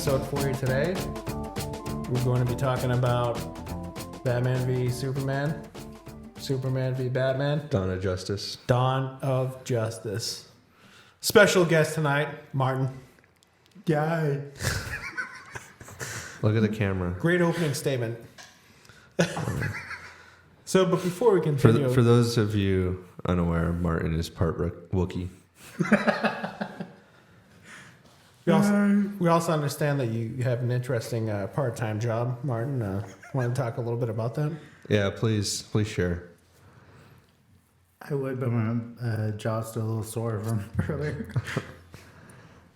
episode for you today. We're going to be talking about Batman v Superman, Superman v Batman, Dawn of Justice. Dawn of Justice. Special guest tonight, Martin. Yay. Look at the camera. Great opening statement. So, but before we For, continue... for those of you unaware, Martin is part Wookiee. We also understand that you have an interesting part-time job, Martin. Want to talk a little bit about that? Yeah, please share. I would, but my jaw's still a little sore from earlier.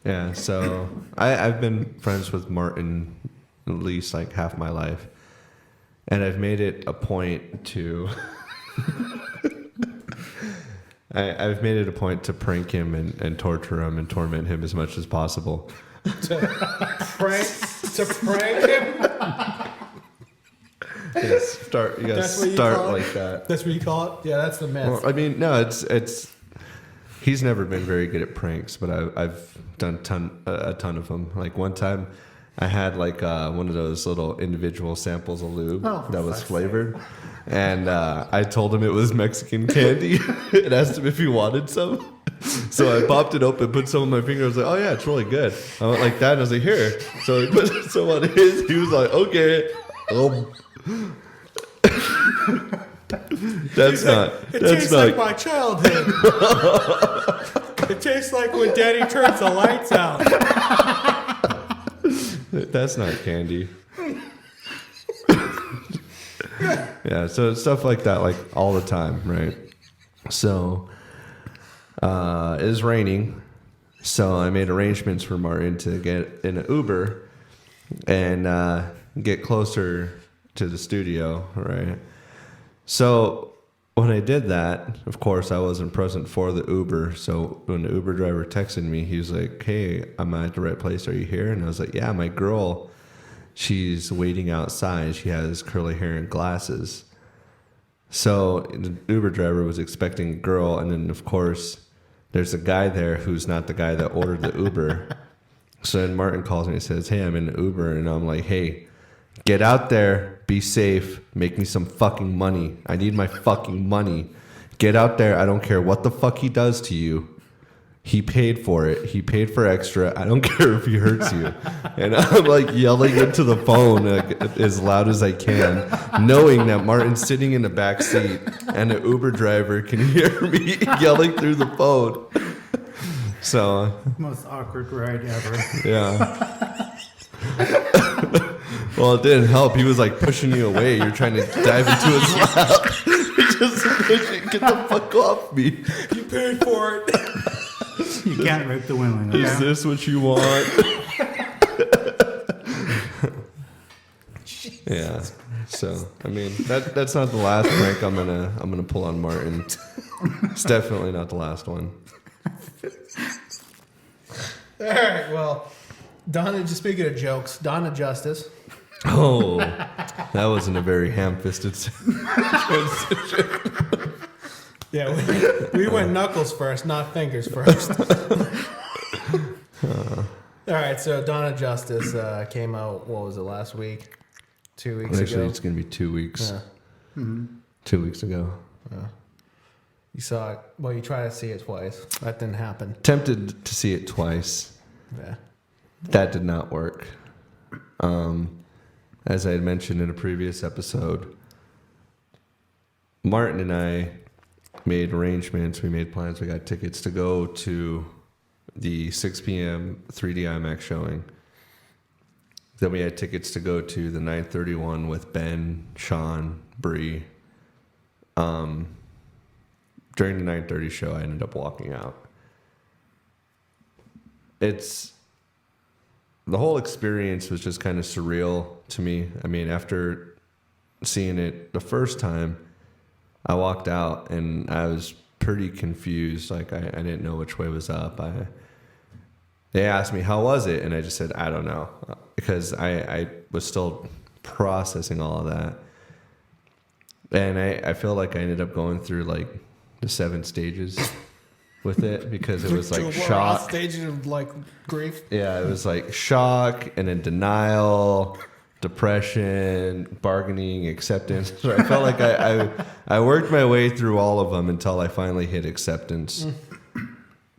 Yeah, so I've been friends with Martin at least like half my life. And I've made it a point to... I've made it a point to prank him and torture him and torment him as much as possible. To prank him? Yes, you gotta start like that. That's what you call it? Yeah, that's the myth. Well, I mean, no, it's. He's never been very good at pranks, but I've done a ton of them. Like one time, I had like one of those little individual samples of lube that was flavored, and I told him it was Mexican candy and asked him if he wanted some. So I popped it open, put some on my finger. I was like, "Oh yeah, it's really good." I went like that, and I was like, "Here." So he put some on his. He was like, "Okay." That's It tastes like my childhood. It tastes like when Daddy turns the lights out. That's not candy. Yeah, so stuff like that, like all the time, right? So it was raining, so I made arrangements for Martin to get in an Uber and get closer to the studio, right? So when I did that, of course, I wasn't present for the Uber. So when the Uber driver texted me, he was like, "Hey, am I at the right place? Are you here?" And I was like, "Yeah, my girl, she's waiting outside. She has curly hair and glasses." So the Uber driver was expecting a girl. And then, of course, there's a guy there who's not the guy that ordered the Uber. So then Martin calls me and says, "Hey, I'm in the Uber." And I'm like, "Hey, get out there, be safe, make me some fucking money. I need my fucking money. Get out there. I don't care what the fuck he does to you. He paid for it. He paid for extra. I don't care if he hurts you." And I'm like yelling into the phone as loud as I can, knowing that Martin's sitting in the back seat and the Uber driver can hear me yelling through the phone. So, Most awkward ride ever. yeah. Well, it didn't help. He was like pushing you away. You're trying to dive into his lap. Just pushing. Get the fuck off me. You paid for it. You can't rip the window. Is this what you want? Yeah. So I mean that's not the last prank I'm gonna pull on Martin. It's definitely not the last one. All right, well, speaking of jokes, Dawn of Justice. Oh, that wasn't a very ham-fisted transition. Yeah, we went knuckles first, not fingers first. All right, so Dawn of Justice came out, what was it, last week? 2 weeks ago? Actually, it's going to be 2 weeks. Yeah. Mm-hmm. 2 weeks ago. You saw it, well, you tried to see it twice. That didn't happen. Tempted to see it twice. Yeah. That did not work. As I had mentioned in a previous episode, Martin and I made arrangements. We made plans. We got tickets to go to the 6 p.m. 3D IMAX showing. Then we had tickets to go to the 9:31 with Ben, Sean, Bree. During the 9:30 show, I ended up walking out. The whole experience was just kind of surreal to me. I mean, after seeing it the first time, I walked out and I was pretty confused. Like I didn't know which way was up. They asked me, "How was it?" And I just said, "I don't know," because I was still processing all of that. And I feel like I ended up going through like the 7 stages with it because it was like We're shock. all stages of like grief. Yeah, it was like shock and then denial, depression, bargaining, acceptance. So I felt like I worked my way through all of them until I finally hit acceptance.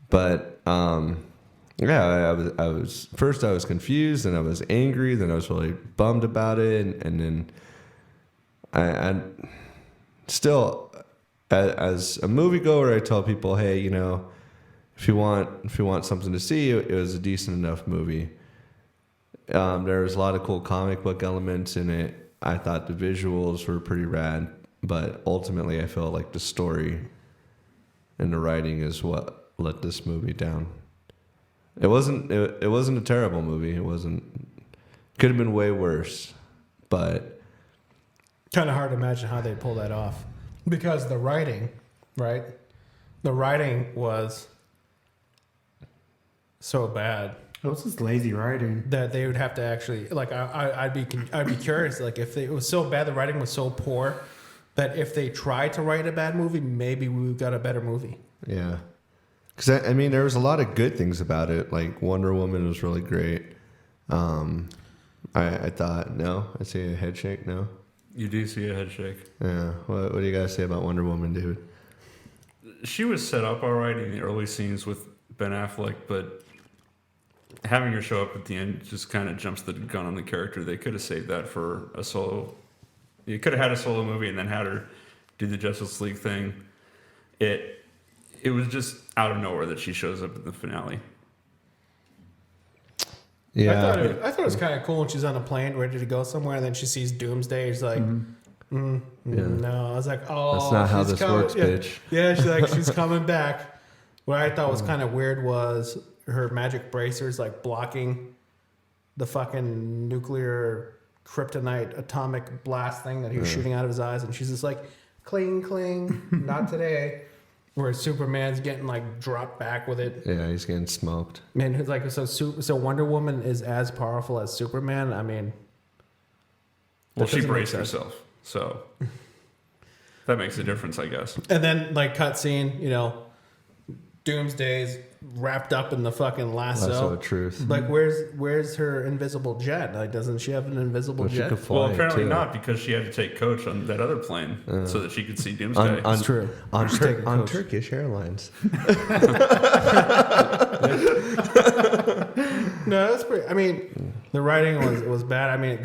But yeah, I was first I was confused, and I was angry, then I was really bummed about it, and then I still, as a moviegoer, I tell people, hey, you know, if you want something to see, it was a decent enough movie. There was a lot of cool comic book elements in it. I thought the visuals were pretty rad, but ultimately I felt like the story and the writing is what let this movie down. It wasn't a terrible movie. It wasn't. Could have been way worse, but Kind of hard to imagine how they pull that off, because the writing, right? The writing was so bad It was just lazy writing. that they would have to actually like. I'd be curious, like if it was so bad, the writing was so poor that if they tried to write a bad movie, maybe we got a better movie. yeah. Because I mean, there was a lot of good things about it. Like Wonder Woman was really great. I thought no. I see a head shake. No. You do see a head shake. Yeah. What do you guys say about Wonder Woman, David? She was set up all right in the early scenes with Ben Affleck, but having her show up at the end just kind of jumps the gun on the character. They could have saved that for a solo. You could have had a solo movie and then had her do the Justice League thing. It was just out of nowhere that she shows up in the finale. Yeah. I thought it was kind of cool when she's on a plane ready to go somewhere, and then she sees Doomsday. She's like, Yeah. no. I was like, oh, That's not how she's this coming. works, Yeah. bitch. Yeah, she's like, she's coming back. What I thought was kind of weird was her magic bracers like blocking the fucking nuclear kryptonite atomic blast thing that he was shooting out of his eyes, and she's just like, cling, cling, not today. Where Superman's getting like dropped back with it. Yeah, he's getting smoked. Man, it's like so Wonder Woman is as powerful as Superman. I mean, Well, that she doesn't make braced sense. herself, so that makes a difference, I guess. And then like cutscene, you know, Doomsday's wrapped up in the fucking lasso. Lasso of truth. Like where's her invisible jet? Like doesn't she have an invisible Well, she jet? could fly Well, apparently too. not, because she had to take coach on that other plane so that she could see Doomsday. On, true. On, She's taking on coach. Turkish Airlines. No, that's pretty. I mean, the writing was bad. I mean,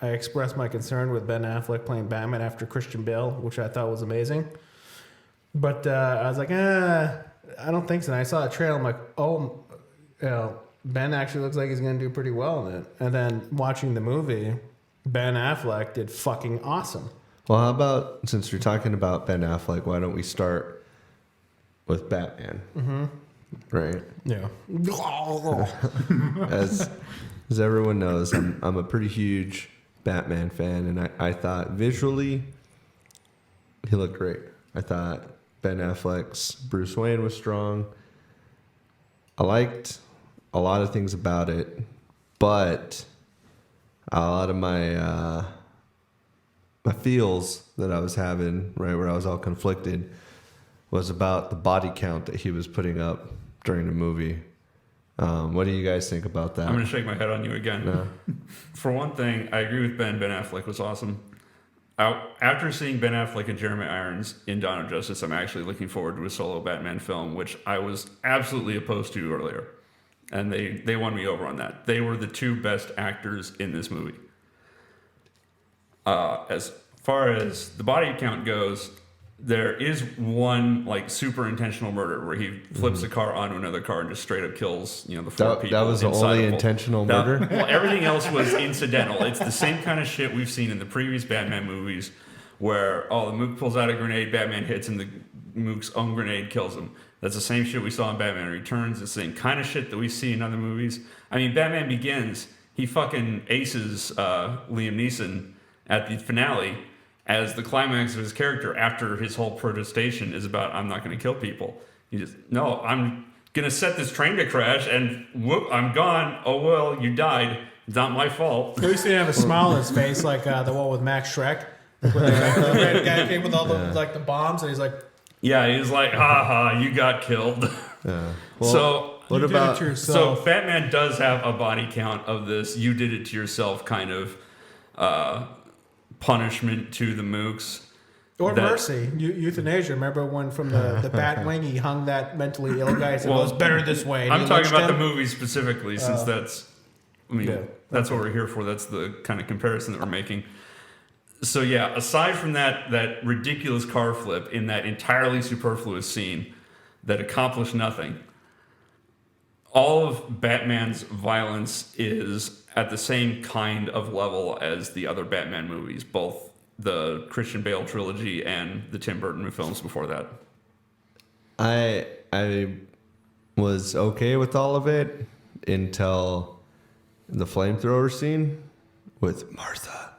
I expressed my concern with Ben Affleck playing Batman after Christian Bale, which I thought was amazing. But I was like, I don't think so. And I saw a trailer. I'm like, oh, you know, Ben actually looks like he's going to do pretty well in it. And then watching the movie, Ben Affleck did fucking awesome. Well, how about, since you're talking about Ben Affleck, why don't we start with Batman? Mm-hmm. Right. Yeah. As everyone knows, I'm a pretty huge Batman fan, and I thought visually he looked great. I thought Ben Affleck's Bruce Wayne was strong. I liked a lot of things about it, but a lot of my feels that I was having, right, where I was all conflicted, was about the body count that he was putting up during the movie. What do you guys think about that? I'm going to shake my head on you again. No. For one thing, I agree with Ben. Ben Affleck was awesome. After seeing Ben Affleck and Jeremy Irons in Dawn of Justice, I'm actually looking forward to a solo Batman film, which I was absolutely opposed to earlier. And they won me over on that. They were the two best actors in this movie. As far as the body count goes, there is one like super intentional murder where he flips the car onto another car and just straight up kills, you know, the four people. That was the inside only of it. intentional That- murder? Well, everything else was incidental. It's the same kind of shit we've seen in the previous Batman movies, where the Mook pulls out a grenade, Batman hits, and the Mook's own grenade kills him. That's the same shit we saw in Batman Returns. It's the same kind of shit that we see in other movies. I mean, Batman Begins, he fucking aces Liam Neeson at the finale as the climax of his character after his whole protestation is about, I'm not going to kill people. He just, no, I'm going to set this train to crash and whoop, I'm gone. Oh, well, you died. It's not my fault. At least he didn't have a smile on his face like the one with Max Shrek. Where the red guy came with all the like the bombs, and he's like, Yeah, he was like, ha ha, you got killed. Yeah. Well, So what You did about it to yourself. So Batman does have a body count of this "you did it to yourself" kind of punishment to the mooks. Or that- mercy, euthanasia. Remember when from the Batwing he hung that mentally ill guy? He said, well, it's better this way. and I'm he talking lynched about the him? movie specifically, since Yeah, that's what we're here for. That's the kind of comparison that we're making. So yeah, aside from that ridiculous car flip in that entirely superfluous scene that accomplished nothing, all of Batman's violence is at the same kind of level as the other Batman movies, both the Christian Bale trilogy and the Tim Burton films before that. I was okay with all of it until the flamethrower scene with Martha.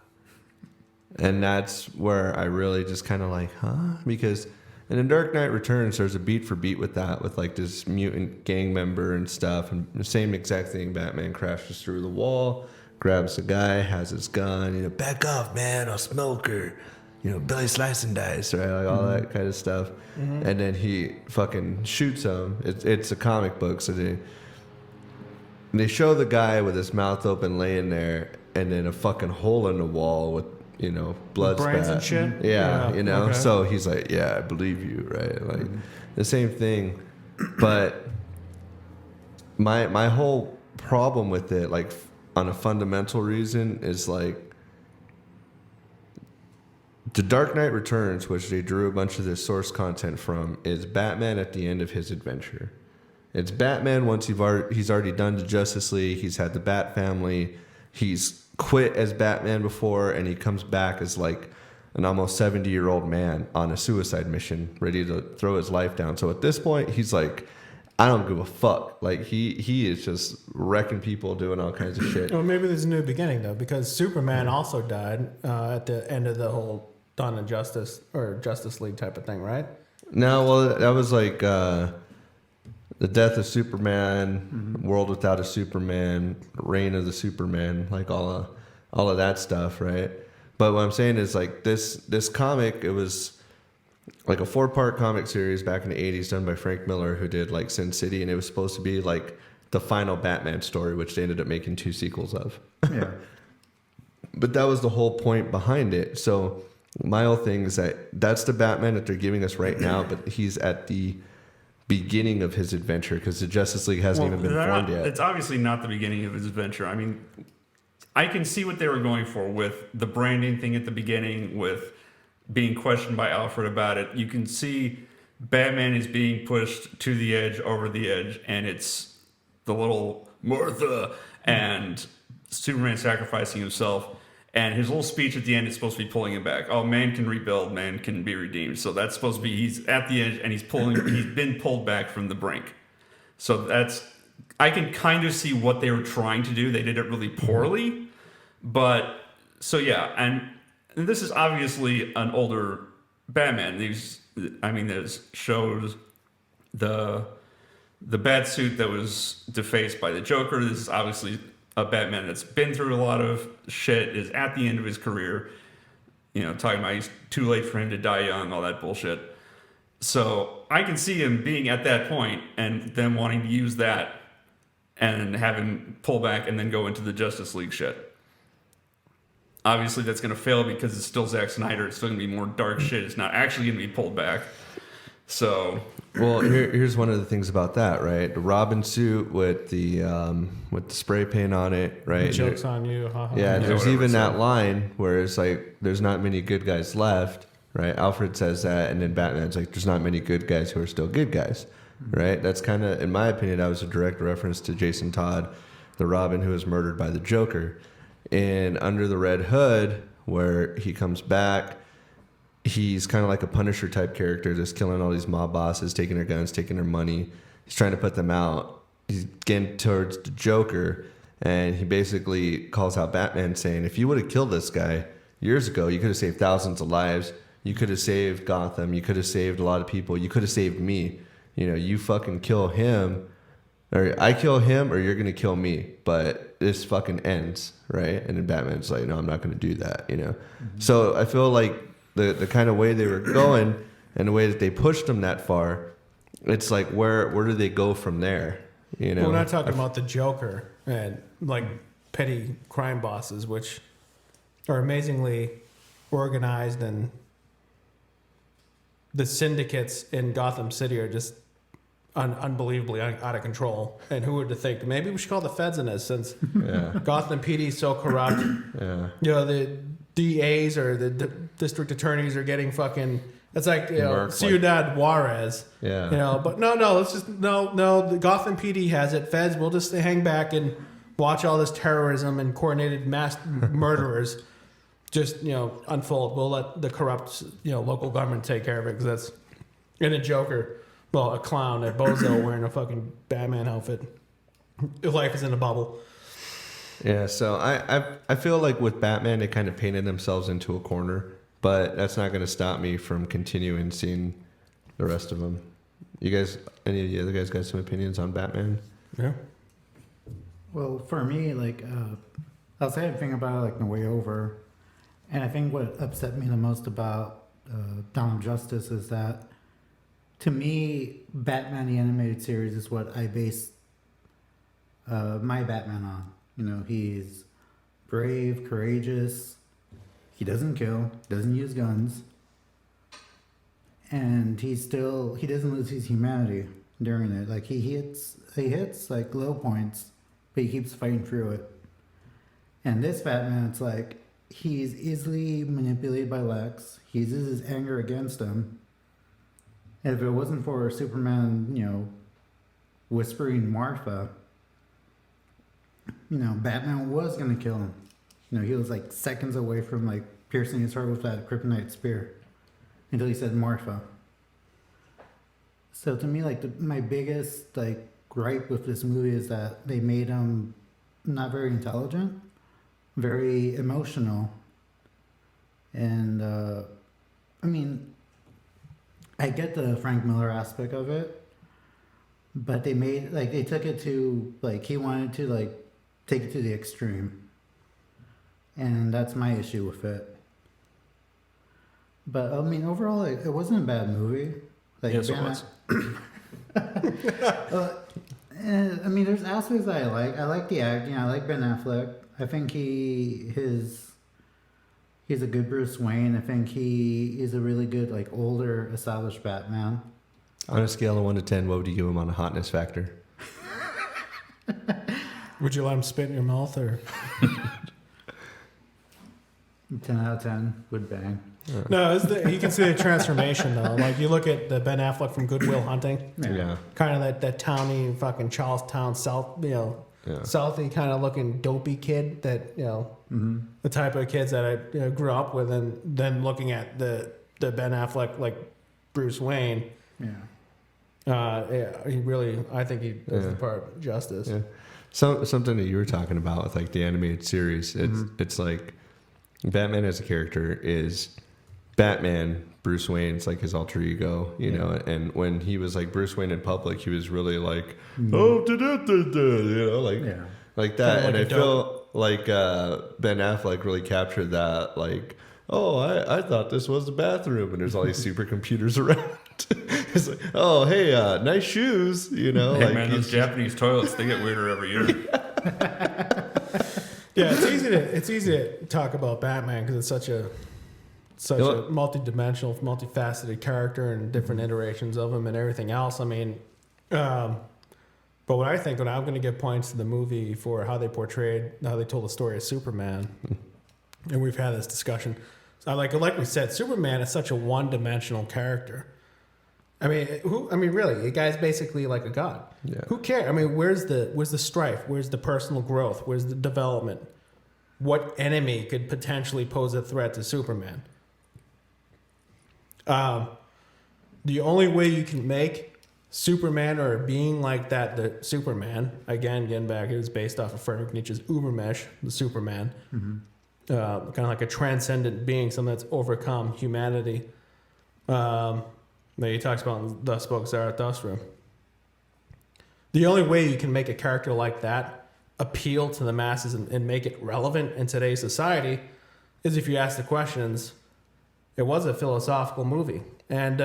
And that's where I really just kind of like, huh? Because in The Dark Knight Returns, there's a beat for beat with that, with like this mutant gang member and stuff. And the same exact thing, Batman crashes through the wall, grabs the guy, has his gun, back off, man, I'll smoke her. Billy Slice and Dice, right? Like all that kind of stuff. And then he fucking shoots him. It's a comic book, so they show the guy with his mouth open laying there, and then a fucking hole in the wall with blood brains spat. and shit? Yeah, Okay. So he's like, yeah, I believe you, right? Like the same thing. But my whole problem with it, like on a fundamental reason, is like The Dark Knight Returns, which they drew a bunch of this source content from, is Batman at the end of his adventure. It's Batman once he's already done the Justice League. He's had the Bat family. He's quit as Batman before, and he comes back as like an almost 70-year-old man on a suicide mission, ready to throw his life down. So at this point, he's like, I don't give a fuck. Like he is just wrecking people, doing all kinds of shit. Well, maybe there's a new beginning though, because Superman also died at the end of the whole Dawn of Justice or Justice League type of thing, right? No, well, that was like the death of Superman, World Without a Superman, Reign of the Superman, like all of that stuff, right? But what I'm saying is like this comic, it was like a 4-part comic series back in the 80s done by Frank Miller, who did like Sin City, and it was supposed to be like the final Batman story, which they ended up making 2 sequels of. Yeah. But that was the whole point behind it. So my whole thing is that's the Batman that they're giving us right now, but he's at the beginning of his adventure because the Justice League hasn't even been formed yet. It's obviously not the beginning of his adventure. I mean, I can see what they were going for with the branding thing at the beginning, with being questioned by Alfred about it. You can see Batman is being pushed to the edge, over the edge, and it's the little Martha and Superman sacrificing himself. And his little speech at the end is supposed to be pulling him back. Oh, man can rebuild, man can be redeemed. So that's supposed to be, he's at the edge and he's been pulled back from the brink. So I can kind of see what they were trying to do. They did it really poorly. But, so yeah, and this is obviously an older Batman. There's shows the bat suit that was defaced by the Joker. This is obviously a Batman that's been through a lot of shit, is at the end of his career, talking about he's too late for him to die young, all that bullshit. So I can see him being at that point and them wanting to use that and have him pull back and then go into the Justice League shit. Obviously that's going to fail because it's still Zack Snyder. It's still going to be more dark shit. It's not actually going to be pulled back. So, well, here's one of the things about that, right? The Robin suit with the spray paint on it, right? Joke's on you. Yeah, there's whatever even it's that like. line where it's like, there's not many good guys left, right? Alfred says that, and then Batman's like, there's not many good guys who are still good guys, right? That's kind of, in my opinion, that was a direct reference to Jason Todd, the Robin who was murdered by the Joker. And Under the Red Hood, where he comes back, he's kind of like a Punisher type character, just killing all these mob bosses, taking their guns, taking their money. He's trying to put them out. He's getting towards the Joker, and he basically calls out Batman, saying, if you would have killed this guy years ago, you could have saved thousands of lives. You could have saved Gotham. You could have saved a lot of people. You could have saved me. You fucking kill him, or I kill him, or you're going to kill me. But this fucking ends, right? And then Batman's like, no, I'm not going to do that, So I feel like the kind of way they were going And the way that they pushed him that far, it's like, where do they go from there? You know, Well, we're not talking about the Joker and like petty crime bosses, which are amazingly organized, and the syndicates in Gotham City are just unbelievably out of control. And who would have think? Maybe we should call the feds in this, since Yeah. Gotham PD is so corrupt. Yeah. You know, the DAs or the district attorneys are getting fucking. It's like, you know, Mark, Ciudad Juarez. Yeah. You know, but no, let's just no. The Gotham PD has it. Feds will just hang back and watch all this terrorism and coordinated mass murderers just, you know, unfold. We'll let the corrupt, you know, local government take care of it, because that's in a Joker. Well, a clown, a bozo wearing a fucking Batman outfit. Life is in a bubble. Yeah, so I feel like with Batman, they kind of painted themselves into a corner, but that's not going to stop me from continuing seeing the rest of them. You guys, any of the other guys got some opinions on Batman? Yeah. Well, for me, like, I was thinking about it, like, the way over. And I think what upset me the most about Dawn of Justice is that, to me, Batman the Animated Series is what I base my Batman on. You know, he's brave, courageous, he doesn't kill, doesn't use guns, and he doesn't lose his humanity during it. Like, he hits like low points, but he keeps fighting through it. And this Batman, it's like, he's easily manipulated by Lex. He uses his anger against him. And if it wasn't for Superman, you know, whispering Martha, you know, Batman was gonna kill him. You know, he was like seconds away from like piercing his heart with that kryptonite spear until he said Martha. So to me, like, my biggest like gripe with this movie is that they made him not very intelligent, very emotional, and I mean, I get the Frank Miller aspect of it, but they took it to, like, he wanted to like take it to the extreme, and that's my issue with it. But I mean, overall, it wasn't a bad movie. Like, Yes, it was. I mean, there's aspects that I like. I like the acting. I like Ben Affleck. I think he's a good Bruce Wayne. I think he is a really good, like, older, established Batman. On a scale of 1 to 10, what would you give him on a hotness factor? Would you let him spit in your mouth, or 10 out of 10 would bang. no? You can see the transformation though. Like, you look at the Ben Affleck from Good Will Hunting, Yeah. kind of that towny fucking Charlestown South, you know, Yeah. Southie kind of looking dopey kid that, you know, the type of kids that I, you know, grew up with, and then looking at the Ben Affleck like Bruce Wayne. Yeah. Yeah, he really, I think he does Yeah. the part justice. Yeah. Something that you were talking about with like the animated series, it's like Batman as a character is Batman. Bruce Wayne's like his alter ego, you know. And when he was like Bruce Wayne in public, he was really like, oh, you know, like Yeah. like that. Kinda And like I a feel like Ben Affleck really captured that. Like, oh, I thought this was the bathroom, and there's all these supercomputers around. It's like, oh, hey, nice shoes, you know. Hey like man, those Japanese toilets, they get weirder every year. Yeah, it's easy to talk about Batman because it's such a multi-dimensional, multifaceted character and different iterations of him and everything else. I mean, but what I think, when I'm going to give points to the movie for how they told the story of Superman, and we've had this discussion. So like we said, Superman is such a one-dimensional character. I mean, really, the guy's basically like a god. Yeah. Who cares? I mean, where's the strife? Where's the personal growth? Where's the development? What enemy could potentially pose a threat to Superman? The only way you can make Superman or a being like that, the Superman, again, getting back, it was based off of Friedrich Nietzsche's Übermensch, the Superman, kind of like a transcendent being, something that's overcome humanity. That he talks about in Thus Spoke Zarathustra. The only way you can make a character like that appeal to the masses and make it relevant in today's society is if you ask the questions, It was a philosophical movie. And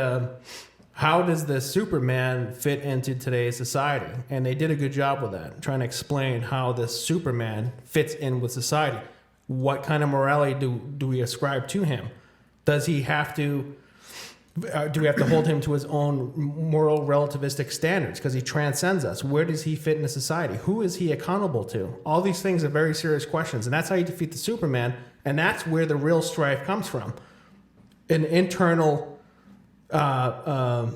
how does the Superman fit into today's society? And they did a good job with that, trying to explain how the Superman fits in with society. What kind of morality do we ascribe to him? Does he have to, do we have to hold him to his own moral relativistic standards because he transcends us? Where does he fit into society? Who is he accountable to? All these things are very serious questions. And that's how you defeat the Superman. And that's where the real strife comes from. An internal kind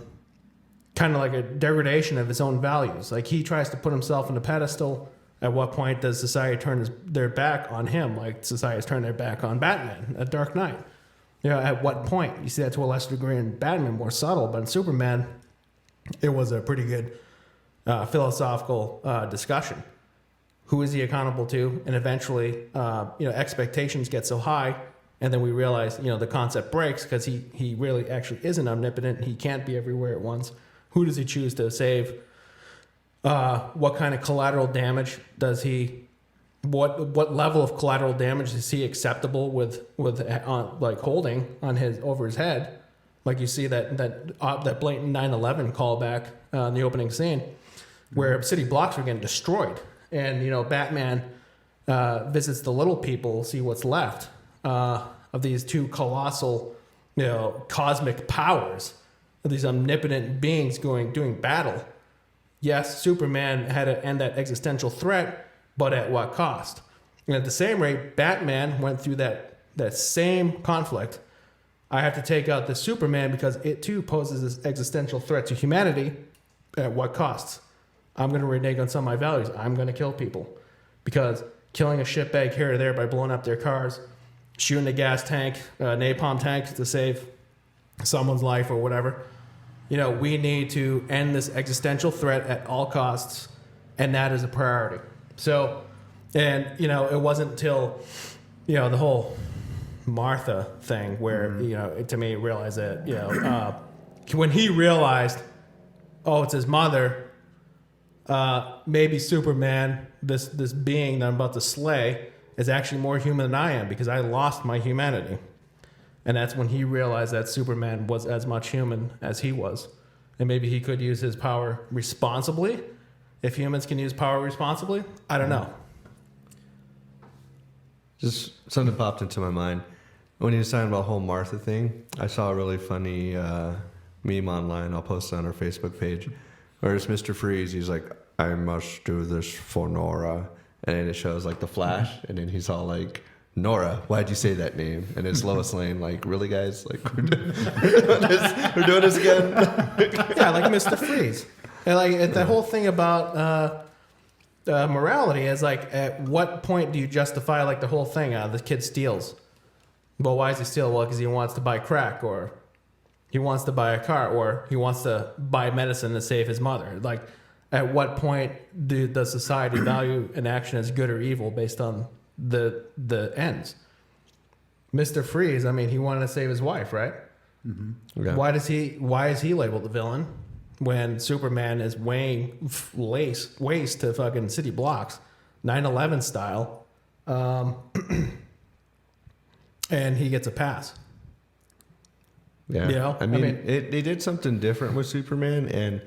of like a degradation of his own values. Like he tries to put himself on a pedestal. At what point does society turn their back on him? Like society's turned their back on Batman, a Dark Knight. You know, at what point? You see that to a lesser degree in Batman, more subtle, but in Superman, it was a pretty good philosophical discussion. Who is he accountable to? And eventually, expectations get so high, and then we realize, the concept breaks because he really actually isn't omnipotent. He can't be everywhere at once. Who does he choose to save? What kind of collateral damage does he? What level of collateral damage is he acceptable with like holding on over his head? Like you see that blatant 9/11 callback in the opening scene, where city blocks are getting destroyed, and Batman visits the little people, see what's left of these two colossal, cosmic powers, of these omnipotent beings doing battle. Yes, Superman had to end that existential threat, but at what cost? And at the same rate, Batman went through that same conflict. I have to take out the Superman because it too poses this existential threat to humanity. At what costs? I'm going to renege on some of my values. I'm going to kill people. Because killing a shitbag here or there by blowing up their cars, shooting a gas tank, napalm tanks to save someone's life or whatever. We need to end this existential threat at all costs, and that is a priority. So, and, it wasn't until, the whole Martha thing where, to me, realized that, when he realized, oh, it's his mother, maybe Superman, this being that I'm about to slay, is actually more human than I am because I lost my humanity. And that's when he realized that Superman was as much human as he was. And maybe he could use his power responsibly. If humans can use power responsibly, I don't know. Just something popped into my mind. When he was talking about the whole Martha thing, I saw a really funny meme online. I'll post it on our Facebook page. Where it's Mr. Freeze. He's like, I must do this for Nora. And then it shows like the Flash. And then he's all like, Nora, why'd you say that name? And it's Lois Lane, like, really, guys? Like, we're doing this again? Yeah, like Mr. Freeze. And like the whole thing about morality is like, at what point do you justify like the whole thing? The kid steals. Well, why does he steal? Well, because he wants to buy crack, or he wants to buy a car, or he wants to buy medicine to save his mother. Like, at what point does society value an action as good or evil based on the ends? Mr. Freeze, I mean, he wanted to save his wife, right? Mm-hmm. Yeah. Why is he labeled the villain when Superman is weighing waste to fucking city blocks, 9/11 style, and he gets a pass? Yeah, I mean, they did something different with Superman, and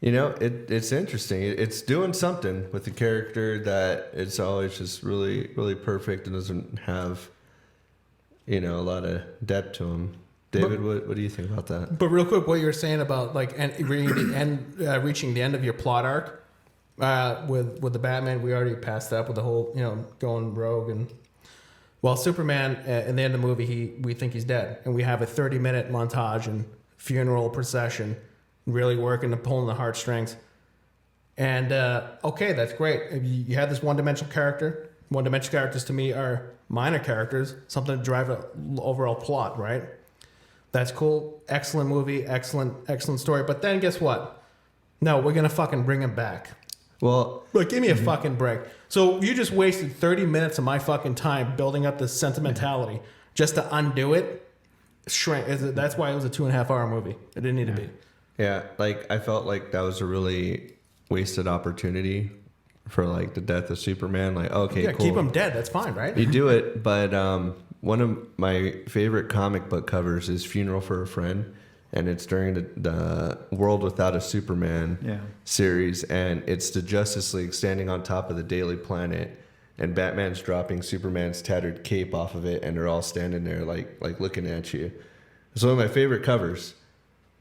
it's interesting. It's doing something with the character that it's always just really, really perfect and doesn't have, a lot of depth to him. David, what do you think about that? But real quick, what you were saying about like reaching the end of your plot arc with the Batman, we already passed that with the whole going rogue, and well, Superman in the end of the movie, we think he's dead, and we have a 30-minute montage and funeral procession. Really working to pulling the heartstrings. And, okay, that's great. You have this one-dimensional character. One-dimensional characters to me are minor characters, something to drive an overall plot, right? That's cool. Excellent movie. Excellent story. But then guess what? No, we're going to fucking bring him back. Well, Look, give me a fucking break. So you just wasted 30 minutes of my fucking time building up this sentimentality just to undo it. That's why it was a 2.5-hour movie. It didn't need to be. Yeah, like I felt like that was a really wasted opportunity for like the death of Superman. Like, okay, yeah, cool. keep him dead. That's fine, right? You do it, but one of my favorite comic book covers is Funeral for a Friend, and it's during the World Without a Superman Yeah. series, and it's the Justice League standing on top of the Daily Planet, and Batman's dropping Superman's tattered cape off of it, and they're all standing there like looking at you. It's one of my favorite covers,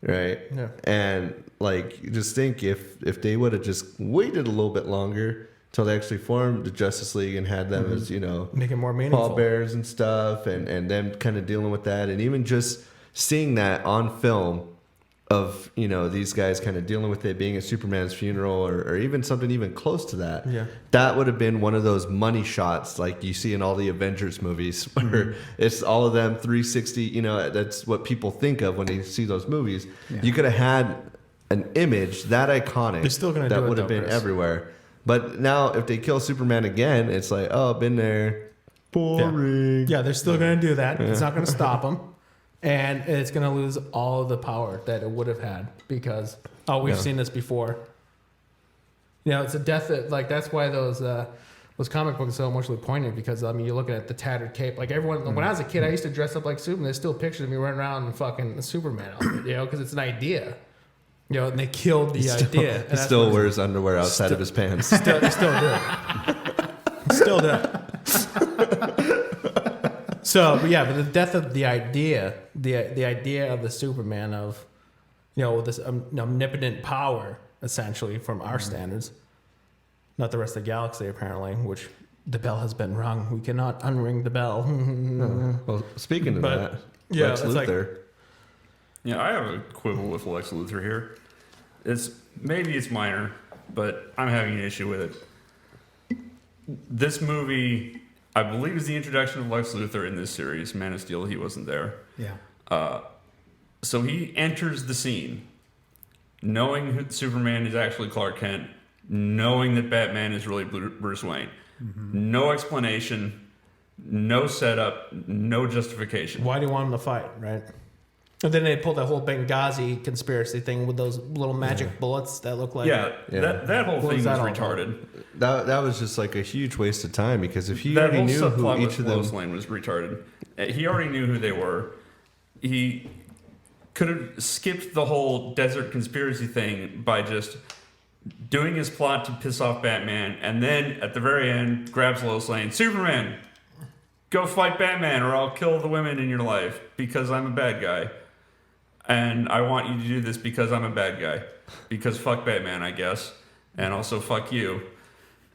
right? Yeah. And like, you just think if they would have just waited a little bit longer till they actually formed the Justice League and had them as, you know, Make it more meaningful. pallbearers and stuff, and them kind of dealing with that, and even just seeing that on film of, you know, these guys kind of dealing with it being at Superman's funeral, or even something even close to that. Yeah. That would have been one of those money shots like you see in all the Avengers movies where it's all of them 360, you know, that's what people think of when they see those movies. Yeah. You could have had an image that iconic They're still gonna that do it would have though, been Chris. everywhere. But now if they kill Superman again, it's like, oh, been there. Boring. Yeah, they're still going to do that. It's not going to stop them. And it's going to lose all of the power that it would have had because, we've Yeah. seen this before. You know, it's a death that, like, that's why those comic books are so emotionally poignant because, I mean, you're looking at the tattered cape. Like, everyone, when I was a kid, I used to dress up like Superman. There's still pictures of me running around in fucking Superman outfit, you know, because it's an idea. You know, and they killed the idea. And He that's still what- wears underwear outside of his pants. Still do it. Still do it. So, but yeah, but the death of the idea, the idea of the Superman of, you know, this omnipotent power, essentially, from our standards, not the rest of the galaxy, apparently, which the bell has been rung. We cannot unring the bell. Well, speaking of But, that, yeah, Lex it's like- Luthor. Yeah, I have a quibble with Lex Luthor here. Maybe it's minor, but I'm having an issue with it. This movie, I believe, is the introduction of Lex Luthor in this series. Man of Steel, he wasn't there. Yeah. So he enters the scene knowing who Superman is actually Clark Kent, knowing that Batman is really Bruce Wayne. No explanation, no setup, no justification. Why do you want him to fight, right? And then they pulled that whole Benghazi conspiracy thing with those little magic bullets that look like... Yeah, Yeah. that whole What thing was was that all about? retarded. That was just like a huge waste of time because if he That already whole knew who subplot each with of them, Lois Lane was retarded. He already knew who they were. He could have skipped the whole desert conspiracy thing by just doing his plot to piss off Batman, and then at the very end grabs Lois Lane. Superman, go fight Batman, or I'll kill the women in your life because I'm a bad guy, and I want you to do this because I'm a bad guy. Because fuck Batman, I guess, and also fuck you,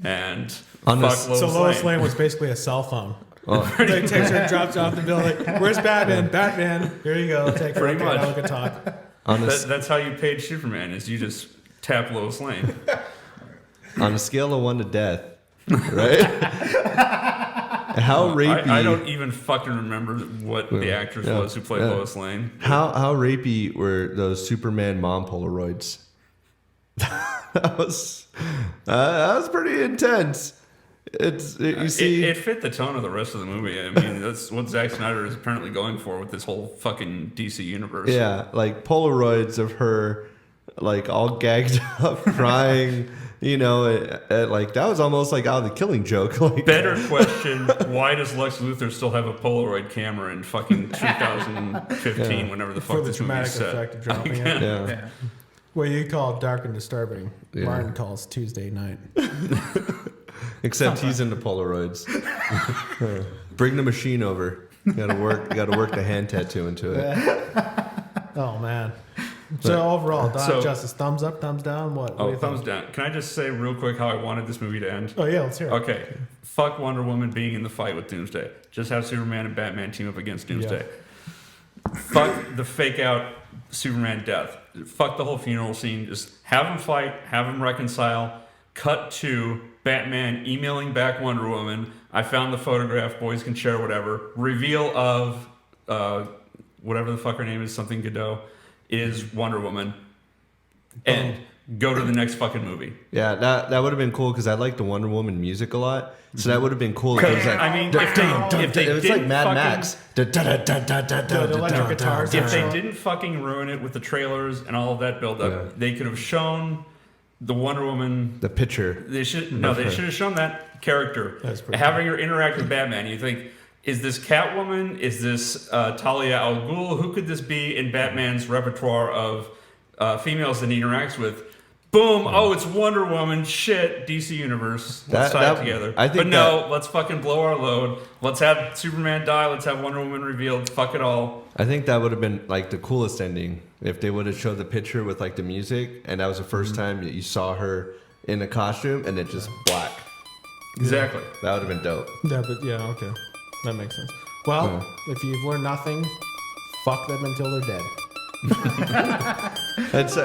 and On fuck this- Lois So Lois Lane. Lane was basically a cell phone. well, They takes her, drops her off the building. Where's Batman? Batman, here you go. Take her. Pretty Okay, much. now we can talk. on a, That's how you page Superman, is you just tap Lois Lane. on a scale of 1 to death, right? How rapey? I don't even fucking remember what the actress Yeah, was who played yeah. Lois Lane. How rapey were those Superman mom Polaroids? that was pretty intense. You see, It fit the tone of the rest of the movie. I mean, that's what Zack Snyder is apparently going for with this whole fucking DC universe. yeah, like Polaroids of her, like all gagged up, crying. You know, like that was almost like out of the Killing Joke. Like Better question, why does Lex Luthor still have a Polaroid camera in fucking 2015, whenever the For fuck the this dramatic movie's set? effect of dropping it. Yeah. Yeah. What you call dark and disturbing. Yeah. Martin calls Tuesday night. Except he's into Polaroids. Bring the machine over. Got to work the hand tattoo into it. Oh, man. So overall, Dawn So- of Justice, thumbs up, thumbs down? What do Oh, you thumbs think? down. Can I just say real quick how I wanted this movie to end? Oh, yeah, let's hear it. Okay, fuck Wonder Woman being in the fight with Doomsday. Just have Superman and Batman team up against Doomsday. Fuck the fake out Superman death. Fuck the whole funeral scene. Just have them fight, have them reconcile. Cut to Batman emailing back Wonder Woman. I found the photograph. Boys can share whatever. Reveal of whatever the fuck her name is, something Godot, is Wonder Woman. And go to the next fucking movie. Yeah, that would have been cool because I like the Wonder Woman music a lot. So that would have been cool. If it was like, I mean, if they it was didn't like Mad fucking- Max. The electric guitars. If they didn't fucking ruin it with the trailers and all of that build up, Yeah. they could have shown the Wonder Woman. The picture. They should have shown that character That's pretty having her interact with Batman. You think is this Catwoman? Is this Talia al Ghul? Who could this be in Batman's repertoire of females that he interacts with? Boom! Oh, it's Wonder Woman. Shit, DC Universe. Let's tie it together. I think but no, let's fucking blow our load. Let's have Superman die. Let's have Wonder Woman revealed. Fuck it all. I think that would have been like the coolest ending if they would have showed the picture with like the music, and that was the first time that you saw her in a costume, and then just black. Exactly. That would have been dope. Yeah, but yeah, okay, that makes sense. Well, if you've learned nothing, fuck them until they're dead. That's